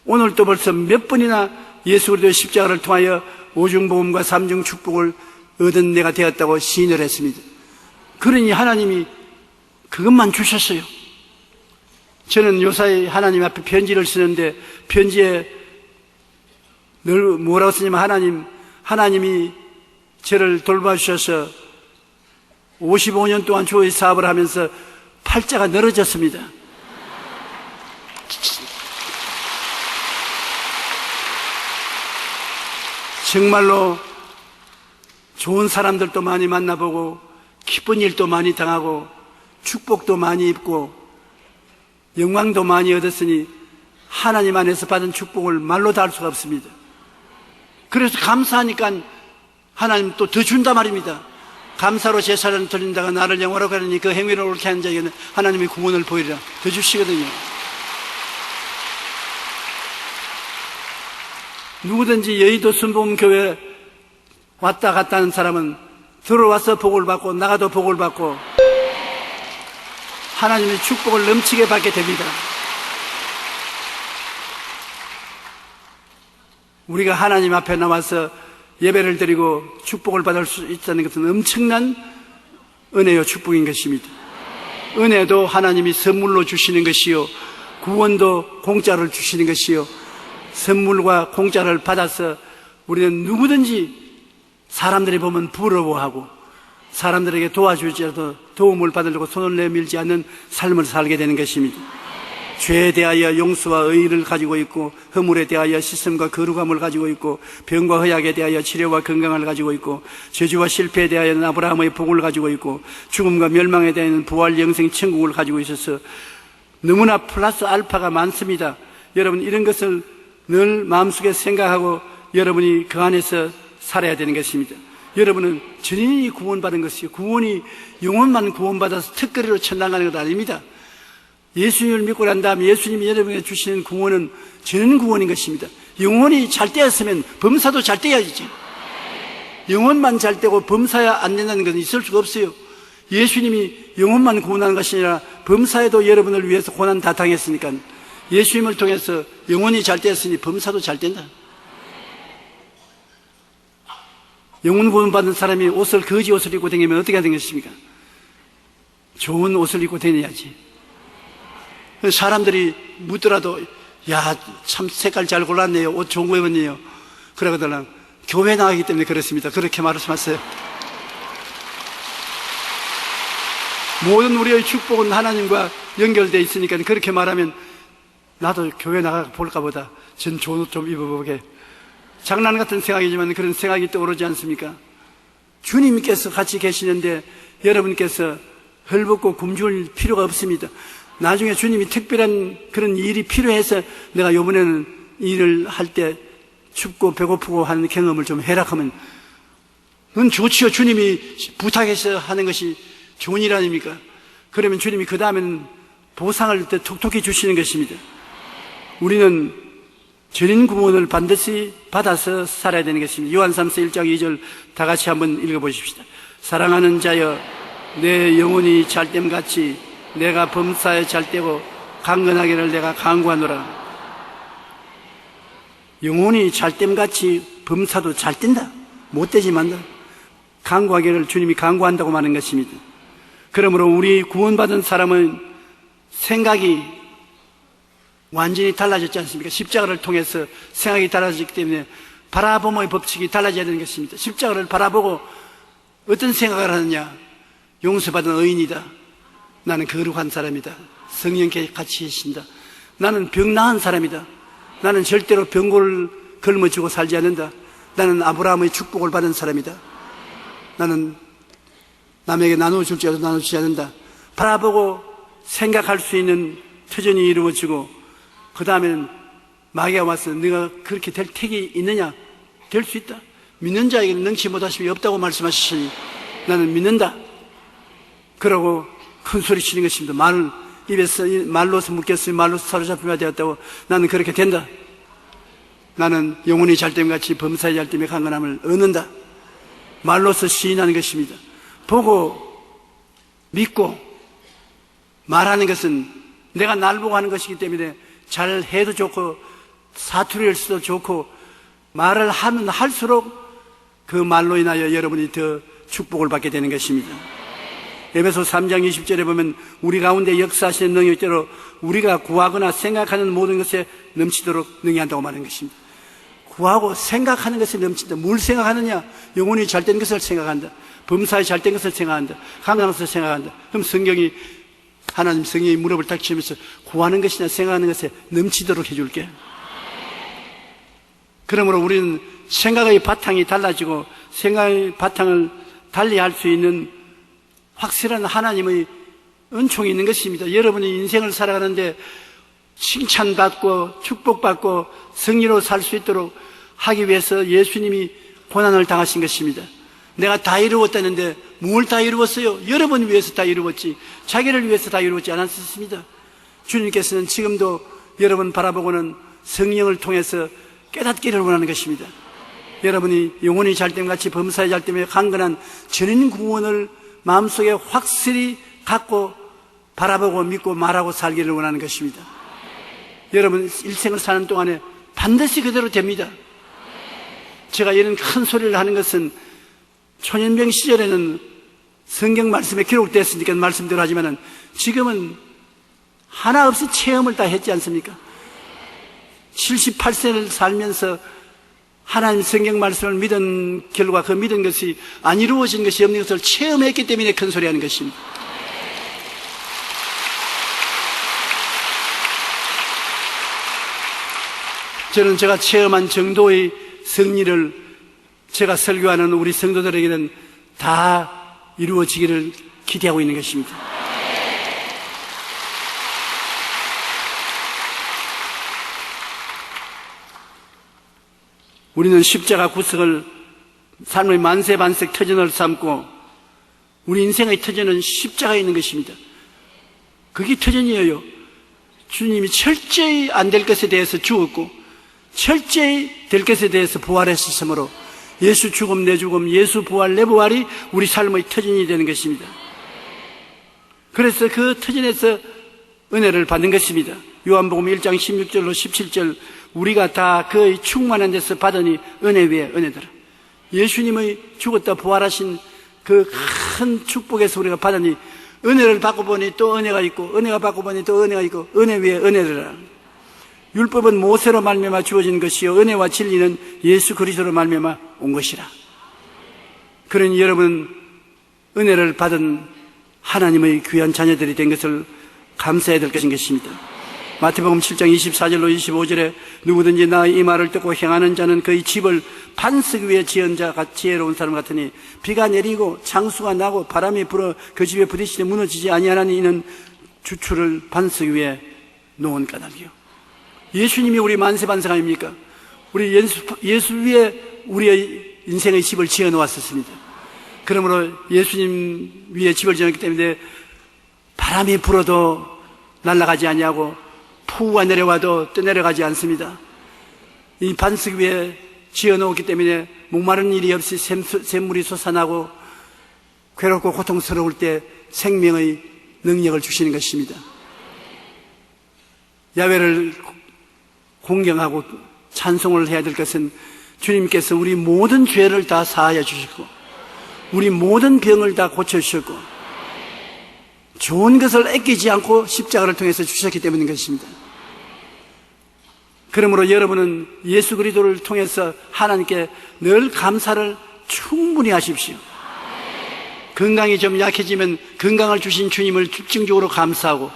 오늘도 벌써 몇 번이나 예수 그리스도의 십자가를 통하여 오중복음과 삼중 축복을 얻은 내가 되었다고 시인을 했습니다. 그러니 하나님이 그것만 주셨어요. 저는 요사이 하나님 앞에 편지를 쓰는데 편지에 늘 뭐라고 쓰냐면 하나님이 저를 돌봐주셔서 55년 동안 주의 사업을 하면서 팔자가 늘어졌습니다. 정말로 좋은 사람들도 많이 만나보고 기쁜 일도 많이 당하고 축복도 많이 입고 영광도 많이 얻었으니 하나님 안에서 받은 축복을 말로 다 할 수가 없습니다. 그래서 감사하니까 하나님 또 더 준단 말입니다. 감사로 제사를 드린다가 나를 영화로 가르니 그 행위를 옳게 하는 자에게는 하나님의 구원을 보이리라 더 주시거든요. 누구든지 여의도 순복음교회 왔다 갔다 하는 사람은 들어와서 복을 받고 나가도 복을 받고 하나님의 축복을 넘치게 받게 됩니다. 우리가 하나님 앞에 나와서 예배를 드리고 축복을 받을 수 있다는 것은 엄청난 은혜요 축복인 것입니다. 은혜도 하나님이 선물로 주시는 것이요, 구원도 공짜로 주시는 것이요, 선물과 공짜를 받아서 우리는 누구든지 사람들이 보면 부러워하고 사람들에게 도와주지라도 도움을 받으려고 손을 내밀지 않는 삶을 살게 되는 것입니다. 죄에 대하여 용서와 의의를 가지고 있고, 허물에 대하여 씻음과 거룩함을 가지고 있고, 병과 허약에 대하여 치료와 건강을 가지고 있고, 저주와 실패에 대하여는 아브라함의 복을 가지고 있고, 죽음과 멸망에 대하여는 부활 영생 천국을 가지고 있어서 너무나 플러스 알파가 많습니다. 여러분, 이런 것을 늘 마음속에 생각하고 여러분이 그 안에서 살아야 되는 것입니다. 여러분은 전인이 구원받은 것이요, 구원이 영혼만 구원받아서 특거리로 천당 가는 것 아닙니다. 예수님을 믿고 난 다음에 예수님이 여러분에게 주시는 구원은 전 구원인 것입니다. 영혼이 잘 되었으면 범사도 잘 되어야지. 영혼만 잘 되고 범사야 안 된다는 것은 있을 수가 없어요. 예수님이 영혼만 구원하는 것이 아니라 범사에도 여러분을 위해서 고난 다 당했으니까 예수님을 통해서 영혼이 잘 되었으니 범사도 잘 된다. 영혼 구원받은 사람이 옷을 거지 옷을 입고 다니면 어떻게 하는 것입니까? 좋은 옷을 입고 다녀야지. 사람들이 묻더라도 야, 참 색깔 잘 골랐네요, 옷 좋은 거 입었네요, 그러거든요. 교회 나가기 때문에 그렇습니다. 그렇게 말씀하세요. 모든 우리의 축복은 하나님과 연결되어 있으니까 그렇게 말하면 나도 교회 나가 볼까 보다 전 좋은 옷 좀 입어보게, 장난 같은 생각이지만 그런 생각이 떠오르지 않습니까? 주님께서 같이 계시는데 여러분께서 헐벗고 굶주릴 필요가 없습니다. 나중에 주님이 특별한 그런 일이 필요해서 내가 이번에는 일을 할 때 춥고 배고프고 하는 경험을 좀 해라 하면 그건 좋지요. 주님이 부탁해서 하는 것이 좋은 일 아닙니까? 그러면 주님이 그 다음에는 보상을 톡톡히 주시는 것입니다. 우리는 전인 구원을 반드시 받아서 살아야 되는 것입니다. 요한 3서 1장 2절 다 같이 한번 읽어보십시다. 사랑하는 자여, 내 영혼이 잘됨같이 내가 범사에 잘되고 강건하기를 내가 간구하노라. 영혼이 잘됨같이 범사도 잘된다. 못되지만 간구하기를 주님이 간구한다고 말하는 것입니다. 그러므로 우리 구원받은 사람은 생각이 완전히 달라졌지 않습니까? 십자가를 통해서 생각이 달라졌기 때문에 바라봄의 법칙이 달라져야 되는 것입니다. 십자가를 바라보고 어떤 생각을 하느냐? 용서받은 의인이다. 나는 거룩한 사람이다. 성령께 같이 계신다. 나는 병 나은 사람이다. 나는 절대로 병고를 걸머쥐고 살지 않는다. 나는 아브라함의 축복을 받은 사람이다. 나는 남에게 나눠줄 줄 알아도 나눠주지 않는다. 바라보고 생각할 수 있는 터전이 이루어지고, 그 다음에는 마귀가 와서 네가 그렇게 될 택이 있느냐? 될 수 있다. 믿는 자에게는 능치 못하심이 없다고 말씀하시니 나는 믿는다. 그러고 큰 소리 치는 것입니다. 말을 입에서 말로서 묶였으니 말로서 사로잡히게 되었다고. 나는 그렇게 된다. 나는 영혼이 잘됨 같이 범사의 잘됨에 강건함을 얻는다. 말로서 시인하는 것입니다. 보고 믿고 말하는 것은 내가 날 보고 하는 것이기 때문에 잘 해도 좋고 사투리를 써도 좋고 말을 하면 할수록 그 말로 인하여 여러분이 더 축복을 받게 되는 것입니다. 에베소 3장 20절에 보면 우리 가운데 역사하시는 능력대로 우리가 구하거나 생각하는 모든 것에 넘치도록 능히 한다고 말하는 것입니다. 구하고 생각하는 것에 넘친다. 뭘 생각하느냐? 영혼이 잘된 것을 생각한다. 범사에 잘된 것을 생각한다. 강한 것을 생각한다. 그럼 성경이 하나님 성령이 무릎을 탁 치면서 구하는 것이나 생각하는 것에 넘치도록 해줄게. 그러므로 우리는 생각의 바탕이 달라지고 생각의 바탕을 달리할 수 있는 확실한 하나님의 은총이 있는 것입니다. 여러분이 인생을 살아가는데 칭찬받고 축복받고 승리로 살 수 있도록 하기 위해서 예수님이 고난을 당하신 것입니다. 내가 다 이루었다는데 뭘 다 이루었어요? 여러분을 위해서 다 이루었지, 자기를 위해서 다 이루었지 않았습니다. 주님께서는 지금도 여러분 바라보고는 성령을 통해서 깨닫기를 원하는 것입니다. 여러분이 영혼이 잘됨같이 범사의 잘됨에 강건한 전인 구원을 마음속에 확실히 갖고 바라보고 믿고 말하고 살기를 원하는 것입니다. 여러분 일생을 사는 동안에 반드시 그대로 됩니다. 제가 이런 큰 소리를 하는 것은 초년병 시절에는 성경 말씀에 기록됐으니까 말씀대로 하지만은 지금은 하나 없이 체험을 다 했지 않습니까? 78세를 살면서 하나님 성경 말씀을 믿은 결과 그 믿은 것이 안 이루어진 것이 없는 것을 체험했기 때문에 큰 소리 하는 것입니다. 저는 제가 체험한 정도의 승리를 제가 설교하는 우리 성도들에게는 다 이루어지기를 기대하고 있는 것입니다. 우리는 십자가 구석을 삶의 만세반색 터전을 삼고 우리 인생의 터전은 십자가에 있는 것입니다. 그게 터전이에요. 주님이 철저히 안 될 것에 대해서 죽었고 철저히 될 것에 대해서 부활했으므로 예수 죽음 내 죽음, 예수 부활 내 부활이 우리 삶의 터전이 되는 것입니다. 그래서 그 터전에서 은혜를 받는 것입니다. 요한복음 1장 16절로 17절 우리가 다 그의 충만한 데서 받으니 은혜 위에 은혜더라. 예수님의 죽었다 부활하신 그 큰 축복에서 우리가 받으니 은혜를 받고 보니 또 은혜가 있고 은혜가 받고 보니 또 은혜가 있고 은혜 위에 은혜더라. 율법은 모세로 말미암아 주어진 것이요 은혜와 진리는 예수 그리스도로 말미암아 온 것이라. 그러니 여러분 은혜를 받은 하나님의 귀한 자녀들이 된 것을 감사해야 될 것입니다. 마태복음 7장 24절로 25절에 누구든지 나의 이 말을 듣고 행하는 자는 그의 집을 반석 위에 지은 자가 지혜로운 사람 같으니 비가 내리고 창수가 나고 바람이 불어 그 집에 부딪히되 무너지지 아니하나니 이는 주추를 반석 위에 놓은 까닭이요. 예수님이 우리 만세반석 아닙니까? 우리 예수 위에 우리의 인생의 집을 지어 놓았었습니다. 그러므로 예수님 위에 집을 지었기 때문에 바람이 불어도 날아가지 아니하고 폭우가 내려와도 떠내려가지 않습니다. 이 반석 위에 지어놓았기 때문에 목마른 일이 없이 샘물이 솟아나고 괴롭고 고통스러울 때 생명의 능력을 주시는 것입니다. 야훼를 공경하고 찬송을 해야 될 것은 주님께서 우리 모든 죄를 다 사하여 주셨고 우리 모든 병을 다 고쳐주셨고 좋은 것을 아끼지 않고 십자가를 통해서 주셨기 때문인 것입니다. 그러므로 여러분은 예수 그리스도를 통해서 하나님께 늘 감사를 충분히 하십시오. 건강이 좀 약해지면 건강을 주신 주님을 집중적으로 감사하고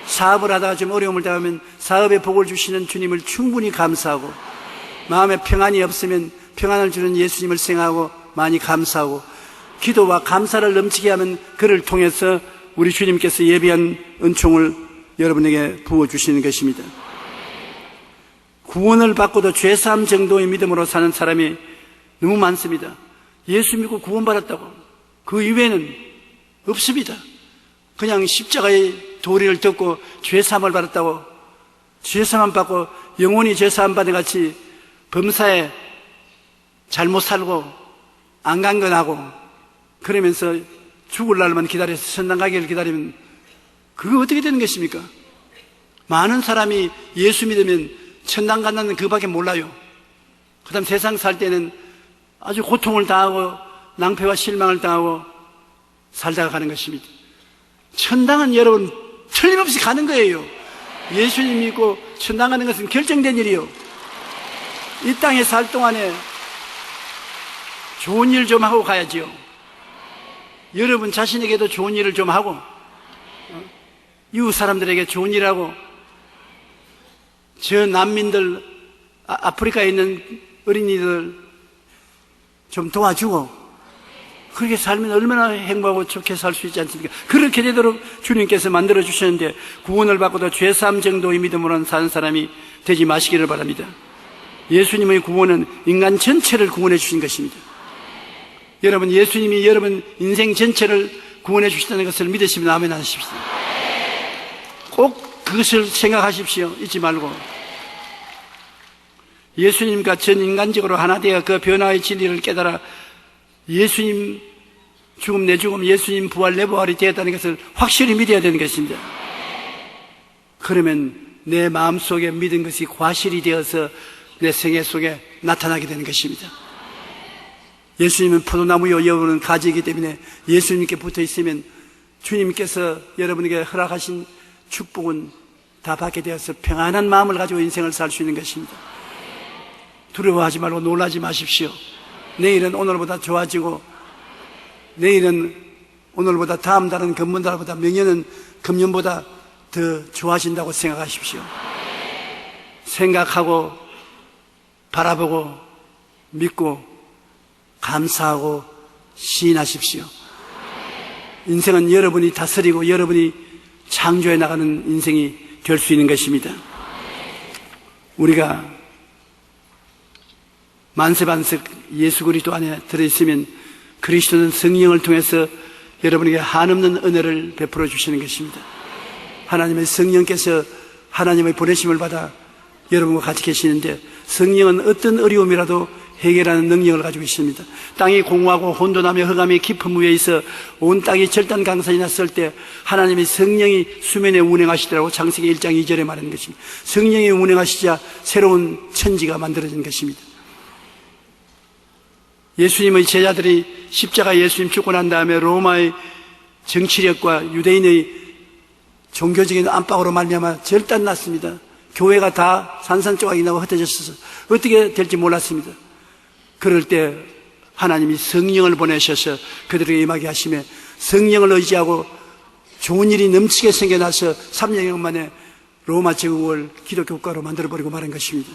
사업을 하다가 좀 어려움을 당하면 사업에 복을 주시는 주님을 충분히 감사하고 마음에 평안이 없으면 평안을 주는 예수님을 생각하고 많이 감사하고 기도와 감사를 넘치게 하면 그를 통해서 우리 주님께서 예비한 은총을 여러분에게 부어주시는 것입니다. 구원을 받고도 죄사함 정도의 믿음으로 사는 사람이 너무 많습니다. 예수 믿고 구원받았다고 그 이외에는 없습니다. 그냥 십자가의 도리를 듣고 죄사함을 받았다고 죄사함 받고 영원히 죄사함 받은 같이 범사에 잘못 살고 안 강건하고 그러면서 죽을 날만 기다려서 천당 가기를 기다리면 그거 어떻게 되는 것입니까? 많은 사람이 예수 믿으면 천당 간다는 그밖에 몰라요. 그 다음 세상 살 때는 아주 고통을 당하고 낭패와 실망을 당하고 살다가 가는 것입니다. 천당은 여러분 틀림없이 가는 거예요. 예수님 믿고 천당 가는 것은 결정된 일이요. 이 땅에 살 동안에 좋은 일 좀 하고 가야지요. 여러분 자신에게도 좋은 일을 좀 하고 이웃 사람들에게 좋은 일하고 저 난민들 아프리카에 있는 어린이들 좀 도와주고 그렇게 살면 얼마나 행복하고 좋게 살 수 있지 않습니까? 그렇게 되도록 주님께서 만들어 주셨는데 구원을 받고도 죄사함 정도의 믿음으로 사는 사람이 되지 마시기를 바랍니다. 예수님의 구원은 인간 전체를 구원해 주신 것입니다. 여러분 예수님이 여러분 인생 전체를 구원해 주시다는 것을 믿으시면 아멘 하십시오. 꼭 그것을 생각하십시오. 잊지 말고 예수님과 전 인간적으로 하나 되어 그 변화의 진리를 깨달아 예수님 죽음 내 죽음 예수님 부활 내 부활이 되었다는 것을 확실히 믿어야 되는 것입니다. 그러면 내 마음속에 믿은 것이 과실이 되어서 내 생애 속에 나타나게 되는 것입니다. 예수님은 포도나무요 여러분은 가지이기 때문에 예수님께 붙어 있으면 주님께서 여러분에게 허락하신 축복은 다 받게 되어서 평안한 마음을 가지고 인생을 살 수 있는 것입니다. 두려워하지 말고 놀라지 마십시오. 내일은 오늘보다 좋아지고, 내일은 오늘보다 다음 달은 금년보다, 명년은 금년보다 더 좋아진다고 생각하십시오. 생각하고 바라보고 믿고 감사하고 시인하십시오. 인생은 여러분이 다스리고 여러분이 창조해 나가는 인생이 될 수 있는 것입니다. 우리가 만세반석 예수 그리스도 안에 들어있으면 그리스도는 성령을 통해서 여러분에게 한없는 은혜를 베풀어 주시는 것입니다. 하나님의 성령께서 하나님의 보내심을 받아 여러분과 같이 계시는데, 성령은 어떤 어려움이라도 해결하는 능력을 가지고 있습니다. 땅이 공허하고 혼돈하며 흑암이 깊은 무에 있어 온 땅이 절단강산이 났을 때 하나님의 성령이 수면에 운행하시더라고 창세기 1장 2절에 말하는 것입니다. 성령이 운행하시자 새로운 천지가 만들어진 것입니다. 예수님의 제자들이 십자가 예수님 죽고 난 다음에 로마의 정치력과 유대인의 종교적인 안팎으로 말미암아 절단났습니다. 교회가 다 산산조각이 나고 흩어졌어서 어떻게 될지 몰랐습니다. 그럴 때 하나님이 성령을 보내셔서 그들에게 임하게 하시며 성령을 의지하고 좋은 일이 넘치게 생겨나서 3년 만에 로마 제국을 기독교 국가로 만들어버리고 말한 것입니다.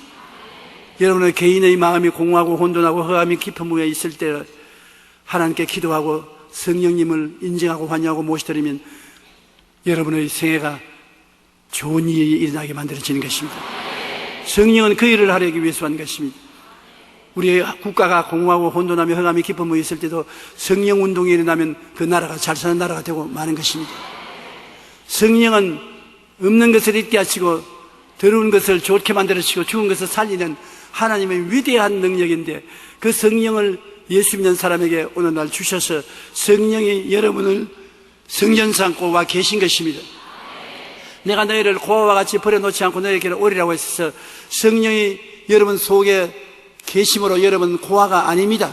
여러분의 개인의 마음이 공허하고 혼돈하고 흑암이 깊은 무에 있을 때 하나님께 기도하고 성령님을 인정하고 환영하고 모시드리면 여러분의 생애가 좋은 일이 일어나게 만들어지는 것입니다. 성령은 그 일을 하려기 위해서 한 것입니다. 우리의 국가가 공허하고 혼돈하며 흑암이 깊은 무에 있을 때도 성령 운동이 일어나면 그 나라가 잘 사는 나라가 되고 마는 것입니다. 성령은 없는 것을 있게 하시고 더러운 것을 좋게 만들어주시고 죽은 것을 살리는 하나님의 위대한 능력인데, 그 성령을 예수 믿는 사람에게 오늘날 주셔서 성령이 여러분을 성전 삼고 와 계신 것입니다. 내가 너희를 고아와 같이 버려놓지 않고 너희에게는 오리라고 했어서 성령이 여러분 속에 계심으로 여러분 고아가 아닙니다.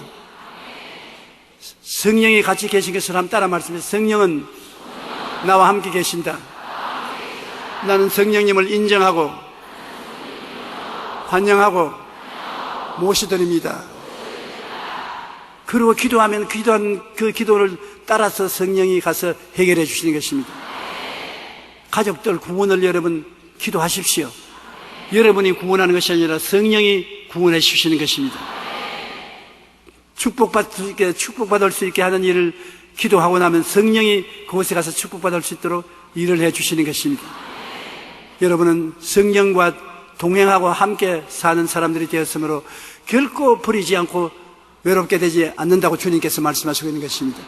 성령이 같이 계신 것을 한번 따라 말씀해서, 성령은 나와 함께 계신다. 나는 성령님을 인정하고 환영하고 모시드립니다. 그리고 기도하면 기도한 그 기도를 따라서 성령이 가서 해결해 주시는 것입니다. 가족들 구원을 여러분 기도하십시오. 여러분이 구원하는 것이 아니라 성령이 구원해 주시는 것입니다. 축복받을 수 있게 하는 일을 기도하고 나면 성령이 그곳에 가서 축복받을 수 있도록 일을 해 주시는 것입니다. 여러분은 성령과 동행하고 함께 사는 사람들이 되었으므로 결코 버리지 않고 외롭게 되지 않는다고 주님께서 말씀하시고 있는 것입니다.